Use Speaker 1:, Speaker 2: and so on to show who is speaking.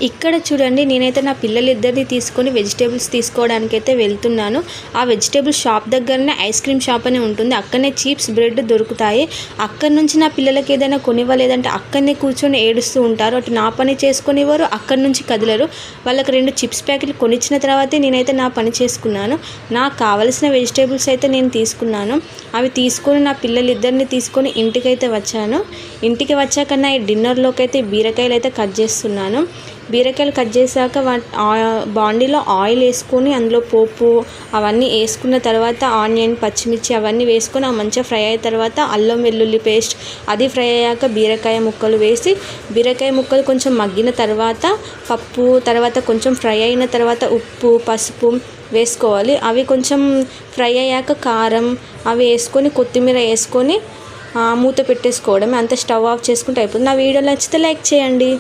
Speaker 1: ఇక్కడ చూడండి, నేనైతే నా పిల్లలిద్దరిని తీసుకొని వెజిటేబుల్స్ తీసుకోవడానికైతే వెళ్తున్నాను. ఆ వెజిటేబుల్ షాప్ దగ్గరనే ఐస్ క్రీమ్ షాప్ అని ఉంటుంది. అక్కడనే చీప్స్ బ్రెడ్ దొరుకుతాయి. అక్కడి నుంచి నా పిల్లలకి ఏదైనా కొనివ్వలేదంటే అక్కడనే కూర్చొని ఏడుస్తూ ఉంటారు. అటు నా పని చేసుకునేవారు, అక్కడి నుంచి కదిలరు. వాళ్ళకి 2 చిప్స్ ప్యాకెట్లు కొనిచ్చిన తర్వాతే నేనైతే నా పని చేసుకున్నాను. నాకు కావలసిన వెజిటేబుల్స్ అయితే నేను తీసుకున్నాను. అవి తీసుకొని నా పిల్లలిద్దరిని తీసుకొని ఇంటికైతే వచ్చాను. ఇంటికి వచ్చాక నా డిన్నర్లోకి అయితే బీరకాయలు అయితే కట్ చేస్తున్నాను. బీరకాయలు కట్ చేశాక బాండీలో ఆయిల్ వేసుకొని అందులో పోపు అవన్నీ వేసుకున్న తర్వాత ఆనియన్, పచ్చిమిర్చి అవన్నీ వేసుకొని మంచిగా ఫ్రై అయిన తర్వాత అల్లం వెల్లుల్లి పేస్ట్ అది ఫ్రై అయ్యాక బీరకాయ ముక్కలు వేసి, బీరకాయ ముక్కలు కొంచెం మగ్గిన తర్వాత పప్పు, తర్వాత కొంచెం ఫ్రై అయిన తర్వాత ఉప్పు, పసుపు వేసుకోవాలి. అవి కొంచెం ఫ్రై అయ్యాక కారం అవి వేసుకొని కొత్తిమీర వేసుకొని మూత పెట్టేసుకోవడం. అంత స్టవ్ ఆఫ్ చేసుకుంటే అయిపోతుంది. నా వీడియో నచ్చితే లైక్ చేయండి.